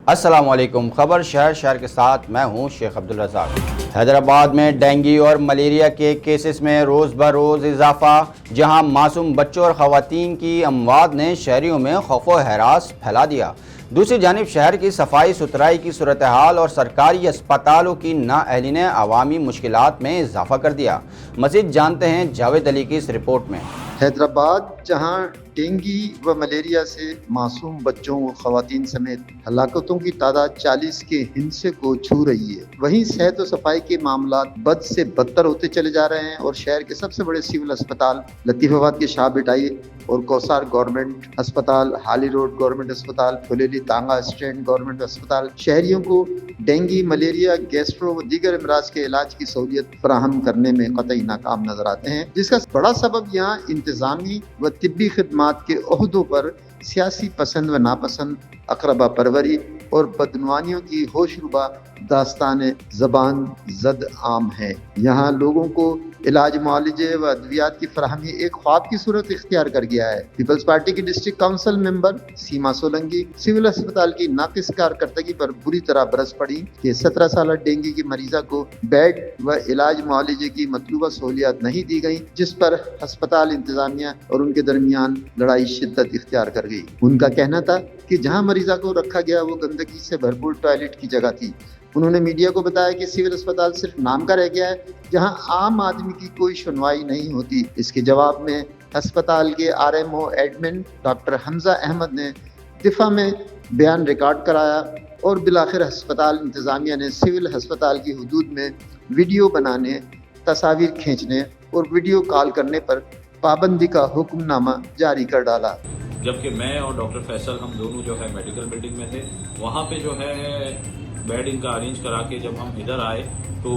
السلام علیکم۔ خبر شہر کے ساتھ میں ہوں شیخ عبدالرزاق۔ حیدرآباد میں ڈینگی اور ملیریا کے کیسز میں روز بروز اضافہ، جہاں معصوم بچوں اور خواتین کی اموات نے شہریوں میں خوف و ہراس پھیلا دیا۔ دوسری جانب شہر کی صفائی ستھرائی کی صورتحال اور سرکاری اسپتالوں کی نااہلی نے عوامی مشکلات میں اضافہ کر دیا۔ مزید جانتے ہیں جاوید علی کی اس رپورٹ میں۔ حیدرآباد جہاں ڈینگی و ملیریا سے معصوم بچوں و خواتین سمیت ہلاکتوں کی تعداد 40 کے ہندسے کو چھو رہی ہے، وہیں صحت و صفائی کے معاملات بد سے بدتر ہوتے چلے جا رہے ہیں اور شہر کے سب سے بڑے سول اسپتال لطیف آباد کے شاہ بٹائی اور کوثر گورنمنٹ اسپتال، حالی روڈ گورنمنٹ اسپتال، پھولیلی تانگا اسٹینڈ گورنمنٹ اسپتال شہریوں کو ڈینگی، ملیریا، گیسٹرو و دیگر امراض کے علاج کی سہولت فراہم کرنے میں قطعی ناکام نظر آتے ہیں، جس کا بڑا سبب یہاں انتظامی و طبی خدمات کے عہدوں پر سیاسی پسند و ناپسند، اقربا پروری اور بدعنوانیوں کی ہوشربا داستان زبان زد عام ہے۔ یہاں لوگوں کو علاج، معالجے و ادویات کی فراہمی ایک خواب کی صورت اختیار کر گیا ہے۔ پیپلز پارٹی کی ڈسٹرکٹ کونسل ممبر سیما سولنگی سول اسپتال کی ناقص کارکردگی پر بری طرح برس پڑی کہ 17 سالہ ڈینگی کی مریضہ کو بیڈ و علاج معالجے کی مطلوبہ سہولیات نہیں دی گئی، جس پر ہسپتال انتظامیہ اور ان کے درمیان لڑائی شدت اختیار کر گئی۔ ان کا کہنا تھا کہ جہاں مریضہ کو رکھا گیا وہ گندگی سے بھرپور ٹوائلٹ کی جگہ تھی۔ انہوں نے میڈیا کو بتایا کہ سول اسپتال صرف نام کا رہ گیا ہے، جہاں عام آدمی کی کوئی سنوائی نہیں ہوتی۔ اس کے جواب میں ہسپتال کے RMO ایڈمن ڈاکٹر حمزہ احمد نے دفاع میں بیان ریکارڈ کرایا اور بالآخر ہسپتال انتظامیہ نے سول ہسپتال کی حدود میں ویڈیو بنانے، تصاویر کھینچنے اور ویڈیو کال کرنے پر پابندی کا حکم نامہ جاری کر ڈالا۔ جبکہ میں اور ڈاکٹر فیصل ہم دونوں جو ہے میڈیکل بلڈنگ میں تھے، وہاں پہ جو ہے بیڈ ان کا ارینج کرا کے جب ہم ادھر آئے تو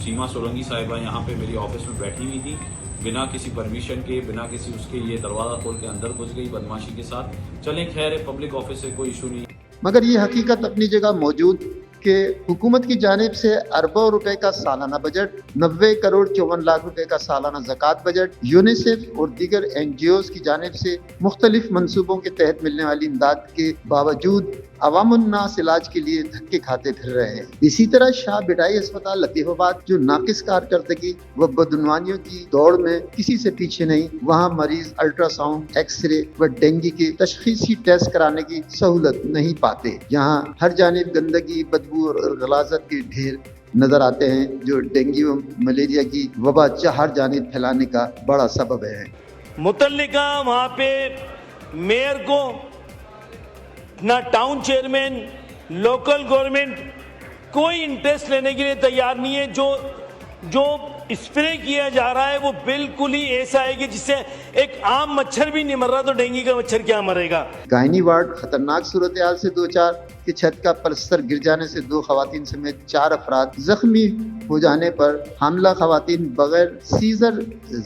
سیما سولنگی صاحبہ یہاں پہ میری آفس میں بیٹھی ہوئی تھی، بنا کسی پرمیشن کے، بنا کسی اس کے، یہ دروازہ کھول کے اندر گھس گئی بدماشی کے ساتھ۔ چلیں خیر ہے، پبلک آفس سے کوئی ایشو نہیں۔ مگر یہ حقیقت اپنی جگہ موجود کہ حکومت کی جانب سے اربوں روپے کا سالانہ بجٹ، 90 کروڑ 54 لاکھ روپے کا سالانہ زکوٰۃ بجٹ، یونیسیف اور دیگر NGOs کی جانب سے مختلف منصوبوں کے تحت ملنے والی امداد کے باوجود عوام الناس علاج کے لیے دھکے کھاتے پھر رہے ہیں۔ اسی طرح شاہ بٹائی اسپتال لطیف آباد جو ناقص کارکردگی و بدعنوانیوں کی دوڑ میں کسی سے پیچھے نہیں، وہاں مریض الٹرا ساؤنڈ، ایکس رے و ڈینگی کے تشخیصی ٹیسٹ کرانے کی سہولت نہیں پاتے۔ یہاں ہر جانب گندگی، بدبو اور غلاظت کے ڈھیر نظر آتے ہیں، جو ڈینگی و ملیریا کی وبا ہر جانب پھیلانے کا بڑا سبب ہے۔ متعلقہ وہاں پہ میئر کو نہ ٹاؤن چیئرمین، لوکل گورنمنٹ کوئی انٹرسٹ لینے کے لیے تیار نہیں ہے۔ جو اسپرے کیا جا رہا ہے وہ بالکل ہی ایسا ہے کہ جس سے ایک عام مچھر بھی نہیں مر رہا تو ڈینگی کا مچھر کیا مرے گا۔ گائنی وارڈ خطرناک صورتحال سے دوچار کہ چھت کا پلستر گر جانے سے 2 خواتین سمیت 4 افراد زخمی ہو جانے پر حاملہ خواتین بغیر سیزر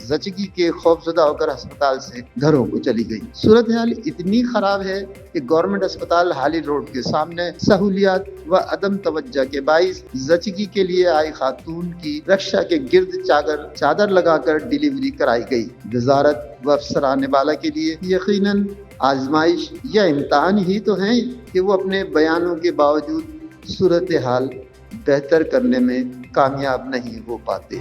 زچگی کے خوفزدہ ہو کر ہسپتال سے گھروں کو چلی گئی۔ صورتحال اتنی خراب ہے کہ گورنمنٹ اسپتال حالی روڈ کے سامنے سہولیات و عدم توجہ کے باعث زچگی کے لیے آئی خاتون کی رکشا کے گرد چادر لگا کر ڈیلیوری کرائی گئی۔ وزارت و افسران بالا کے لیے یقیناً آزمائش یا امتحان ہی تو ہیں کہ وہ اپنے بیانوں کے باوجود صورتحال بہتر کرنے میں کامیاب نہیں ہو پاتے۔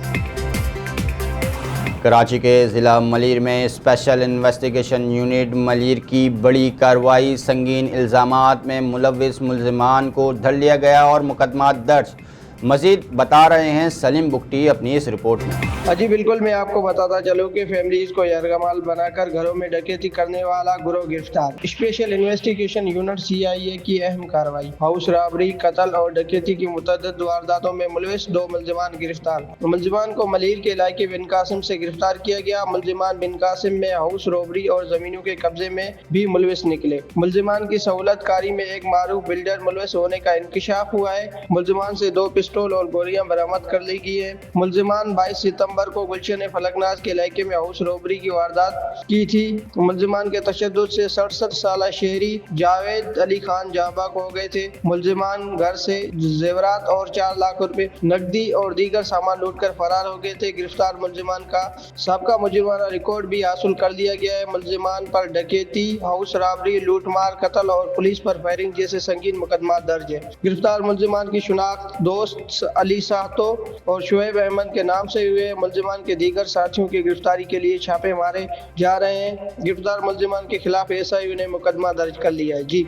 کراچی کے ضلع ملیر میں اسپیشل انویسٹیگیشن یونٹ ملیر کی بڑی کارروائی، سنگین الزامات میں ملوث ملزمان کو دھر لیا گیا اور مقدمات درج۔ مزید بتا رہے ہیں سلیم بگٹی اپنی اس رپورٹ میں۔ جی بالکل، میں آپ کو بتاتا چلوں کہ فیملیز کو یرغمال بنا کر گھروں میں ڈکیتی کرنے والا گروہ گرفتار۔ اسپیشل انویسٹیگیشن یونٹ CIA کی اہم کارروائی، ہاؤس رابری، قتل اور ڈکیتی کی متعدد وارداتوں میں ملوث 2 ملزمان گرفتار۔ ملزمان کو ملیر کے علاقے بن قاسم سے گرفتار کیا گیا۔ ملزمان بن قاسم میں ہاؤس رابری اور زمینوں کے قبضے میں بھی ملوث نکلے۔ ملزمان کی سہولت کاری میں ایک معروف بلڈر ملوث ہونے کا انکشاف ہوا ہے۔ ملزمان سے 2 پستول पिस्तौल और गोलियां बरामद कर ली गई है। मुलजिमान 22 सितंबर को गुलशन फलकनाज के इलाके में हाउस रॉबरी की वारदात की थी। मुलजिमान के तशद्दुद से 67 साल शहरी जावेद अली खान जाँ बाग हो गए थे। मुलजिमान घर से जेवरात और 4 लाख रुपए नकदी और दीगर सामान लूट कर फरार हो गए थे। गिरफ्तार मुलजिमान का सबका मुजरिमाना रिकॉर्ड भी हासिल कर लिया गया है। मुलजिमान पर डकैती, हाउस रॉबरी, लूटमार, कत्ल और पुलिस पर फायरिंग जैसे संगीन मुकदमा दर्ज है। गिरफ्तार मुलजिमान की शिनाख्त दोस्त अली साहतो और शुएब अहमद के नाम से हुए। मुलजिमान के दीगर साथियों की गिरफ्तारी के लिए छापे मारे जा रहे हैं। गिरफ्तार मुलजिमान के खिलाफ SIU ने मुकदमा दर्ज कर लिया है। जी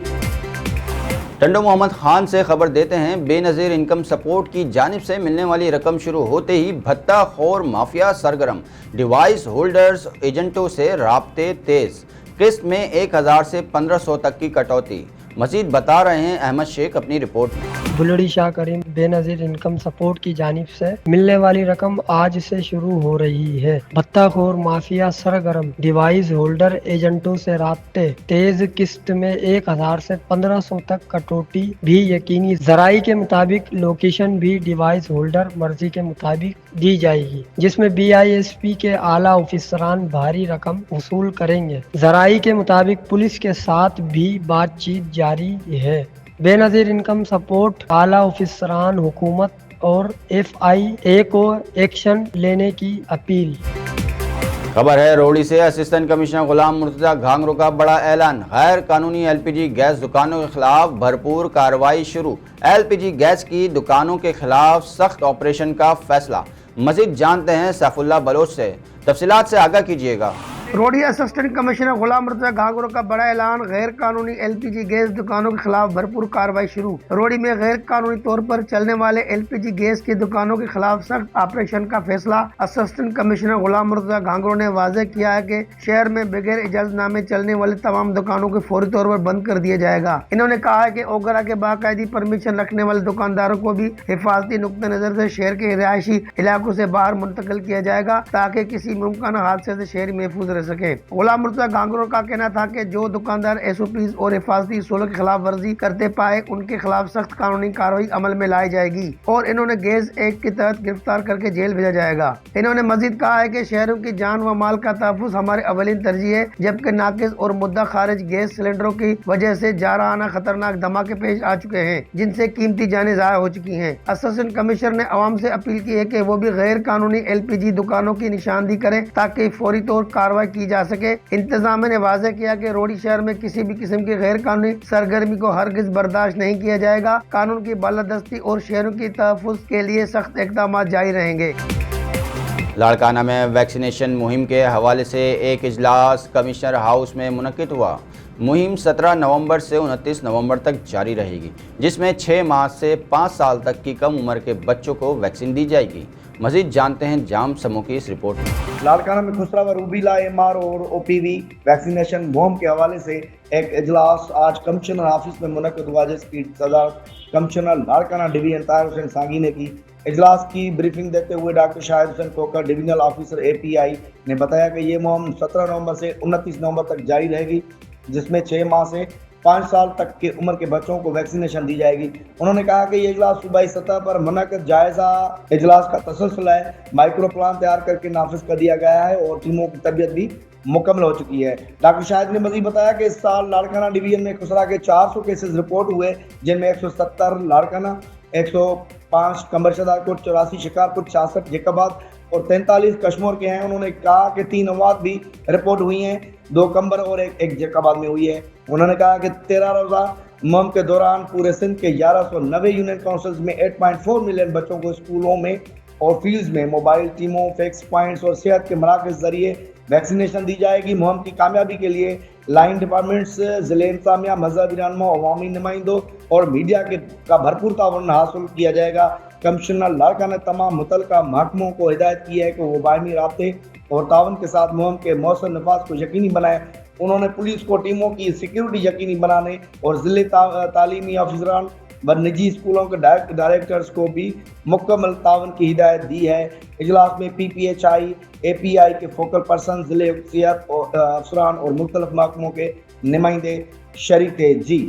टंडो मोहम्मद खान से खबर देते हैं, बेनज़ीर इनकम सपोर्ट की जानिब से मिलने वाली रकम शुरू होते ही भत्ता खोर माफिया सरगर्म, डिवाइस होल्डर्स एजेंटों से राब्ते तेज, किस्त में 1000 से 1500 तक की कटौती। मजीद बता रहे हैं अहमद शेख अपनी रिपोर्ट में। बुलड़ी शाह करीम बेनज़ीर इनकम सपोर्ट की जानिब से मिलने वाली रकम आज से शुरू हो रही है। भत्ताखोर माफिया सरगर्म, डिवाइस होल्डर एजेंटों से राब्ते तेज, किस्त में 1000 से 1500 तक कटौती भी यकीनी। जराई के मुताबिक लोकेशन भी डिवाइस होल्डर मर्जी के मुताबिक दी जाएगी, जिसमें BISP के आला ऑफिसरान भारी रकम वसूल करेंगे। जराई के मुताबिक पुलिस के साथ भी बातचीत जारी है। बेनज़ीर इनकम सपोर्ट आला ऑफिसरान हुकूमत और FIA को एक्शन लेने की अपील। खबर है रोहड़ी से, असिस्टेंट कमिश्नर गुलाम मुर्तज़ा घांगरू का बड़ा ऐलान, गैर कानूनी LPG गैस दुकानों के खिलाफ भरपूर कार्रवाई शुरू। LPG गैस की दुकानों के खिलाफ सख्त ऑपरेशन का फैसला। मजीद जानते हैं सैफुल्लाह बलोच से, तफसीलात से आगाह कीजिएगा। रोहड़ी असिस्टेंट कमिश्नर गुलाम मुर्तज़ा घांगरू का बड़ा ऐलान, गैर कानूनी LPG गैस दुकानों के खिलाफ भरपूर कार्रवाई शुरू। रोहड़ी में गैर कानूनी तौर पर चलने वाले LPG गैस की दुकानों के खिलाफ सख्त ऑपरेशन का फैसला। असिस्टेंट कमिश्नर गुलाम मुर्तज़ा घांगरू ने वाज़ेह किया है कि शहर में बगैर इजाज़तनामे चलने वाली तमाम दुकानों को फौरी तौर पर बंद कर दिया जाएगा। इन्होंने कहा है कि ओगरा के बाकायदी परमिशन रखने वाले दुकानदारों को भी हिफाजती नुक्ते नजर से शहर के रिहायशी इलाकों से बाहर मुंतकिल किया जाएगा, ताकि किसी मुमकिन हादसे से शहर महफूज रह सके। गुलाम मुर्तज़ा घांगरू का कहना था कि जो दुकानदार SOPs और हिफाजती उसूलों की खिलाफ वर्जी करते पाए, उनके खिलाफ सख्त कानूनी कार्रवाई अमल में लाई जाएगी और इन्होंने गैस एक्ट के तहत गिरफ्तार करके जेल भेजा जाएगा। इन्होंने मजीद कहा है कि शहरों की जान व माल का तहफ़्फ़ुज़ हमारे अवलिन तरजीह है, जबकि नाकिस और मुद्दा खारिज गैस सिलेंडरों की वजह से जारहाना खतरनाक धमाके पेश आ चुके हैं, जिनसे कीमती जानें ज़ाया हो चुकी हैं। असिस्टेंट कमिश्नर ने अवाम से अपील की है कि वो भी गैर कानूनी LPG दुकानों की निशानदी करें, ताकि फौरी तौर कार्रवाई की जा सके। इंतजामिया ने वाज़ेह किया कि रोहड़ी शहर में किसी भी किस्म की गैर कानूनी सरगर्मी को हरगिज बर्दाश्त नहीं किया जाएगा। कानून की बालादस्ती और शहरों की तहफ़्फ़ुज़ के लिए सख्त इक़दाम जारी रहेंगे। लाड़काना में वैक्सीनेशन मुहिम के हवाले से एक इजलास कमिश्नर हाउस में मुनक्किद हुआ। मुहिम 17 नवंबर से 29 नवंबर तक जारी रहेगी, जिसमें 6 माह से 5 साल तक की कम उम्र के बच्चों को वैक्सीन दी जाएगी। मजीद जानते हैं जाम समूह की इस रिपोर्ट में। लाड़काना में खुसरा व रूबीला MR और OPV वैक्सीनेशन मुहिम के हवाले से एक इजलास आज कमिश्नर ऑफिस में मुनक्किद हुआ, जिसकी सदारत कमिश्नर लाड़काना डिवीजन ताहिर हुसैन सांगी ने की। इजलास की ब्रीफिंग देते हुए doctor Shahid Hussain Kokar divisional officer API ने बताया कि ये मुहिम 17 नवंबर से 29 नवंबर तक जारी रहेगी, जिसमें 6 माह से 5 साल तक की उम्र के बच्चों को वैक्सीनेशन दी जाएगी। उन्होंने कहा कि ये इजलास सूबाई सतह पर मुनक्किद जायजा इजलास का तसलसल है। माइक्रो प्लान तैयार करके नाफिज कर दिया गया है और टीमों की तबीयत भी मुकम्मल हो चुकी है। डॉक्टर शाहिद ने मजीद बताया कि इस साल लाड़काना डिवीजन में खुसरा के 400 केसेस रिपोर्ट हुए, जिनमें 170 लाड़काना, 105 कमरशदारकोट, 84 शिकारपुर, 66 जैकबाद और 43 कश्मीर के हैं। उन्होंने कहा कि 3 अमवात भी रिपोर्ट हुई हैं, 2 कंबर और एक जैकबाद में हुई है। उन्होंने कहा कि 13 रोज़ा मुहिम के दौरान पूरे सिंध के 1190 यूनियन काउंसिल्स में 8.4 मिलियन बच्चों को स्कूलों में और फील्ड्स में मोबाइल टीमों, फिक्स पॉइंट्स और सेहत के मराकज़ जरिए वैक्सीनेशन दी जाएगी। मुहिम की कामयाबी के लिए लाइन डिपार्टमेंट्स, ज़िले इंतज़ामिया, मज़हबी रहनुमा, अवामी नुमाइंदों और मीडिया का भरपूर ताउन हासिल किया जाएगा। कमिश्नर लाड़काना ने तमाम मुतल्लिका महकमों को हिदायत की है कि वो बाहमी राब्ते और ताउन के साथ मुहिम के मौसर नफाज को यकीनी बनाएं। उन्होंने पुलिस को टीमों की सिक्योरिटी यकीनी बनाने और ज़िले तालीमी अफसरान व निजी स्कूलों के डायरेक्टर्स को भी मुकम्मल ताउन की हिदायत दी है। इजलास में PPHI, API के फोकल पर्सन, ज़िले सेहत अफसरान और मुख्तलिफ महकमों के नुमाइंदे शरीक थे। जी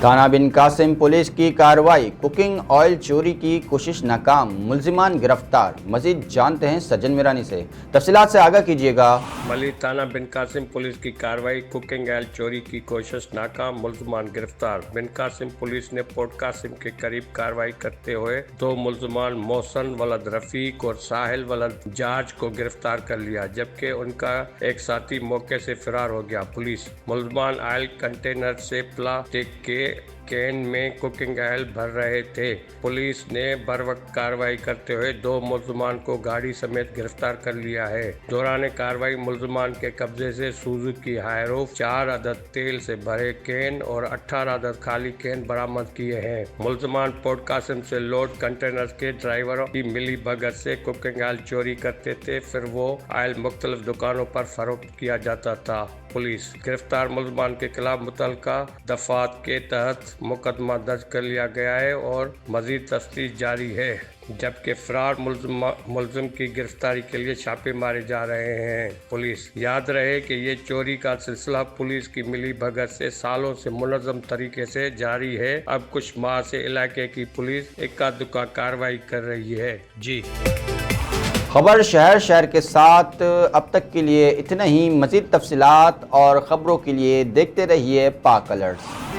थाना बिन कासिम पुलिस की कार्रवाई, कुकिंग ऑयल चोरी की कोशिश नाकाम, मुलजिमान गिरफ्तार। मजीद जानते हैं सज्जन मिरानी से, तफसीलात से आगाह कीजिएगा। मली थाना बिन कासिम पुलिस की कार्रवाई, कुकिंग ऑयल चोरी की कोशिश नाकाम, मुलजिमान गिरफ्तार। बिन कासिम पुलिस ने पोर्ट कासिम के करीब कार्रवाई करते हुए 2 मुलजिमान मोहसन वलद रफीक और साहिल वलद जाज को गिरफ्तार कर लिया, जबकि उनका एक साथी मौके से फरार हो गया। पुलिस मुलजिमान ऑयल कंटेनर से प्लास्टिक के कैन में कुकिंग ऑयल भर रहे थे। पुलिस ने बरवक्त कार्रवाई करते हुए 2 मुलजिमान को गाड़ी समेत गिरफ्तार कर लिया है। दौरान कार्रवाई मुलजिमान के कब्जे से सुजुकी हायरूफ 4 अदद तेल से भरे कैन और 18 अदद खाली कैन बरामद किए हैं। मुलजिमान पोर्ट कासिम से लोड कंटेनर के ड्राइवरों की मिली भगत से कुकिंग ऑयल चोरी करते थे, फिर वो ऑयल मुख्तलिफ दुकानों पर फरोख्त किया जाता था। पुलिस गिरफ्तार मुलजिमान के खिलाफ मुतल्लिका दफात के तहत मुकदमा दर्ज कर लिया गया है और मजीद तफ्तीश जारी है, जबकि फरार मुलजिम की गिरफ्तारी के लिए छापे मारे जा रहे हैं। पुलिस याद रहे कि ये चोरी का सिलसिला पुलिस की मिली भगत से सालों से मुनज़्ज़म तरीके से जारी है। अब कुछ माह से इलाके की पुलिस इक्का दुक्का कार्रवाई कर रही है। जी खबर शहर के साथ अब तक के लिए इतना ही। मज़ीद तफसीलात और ख़बरों के लिए देखते रहिए पाक अलर्ट्स।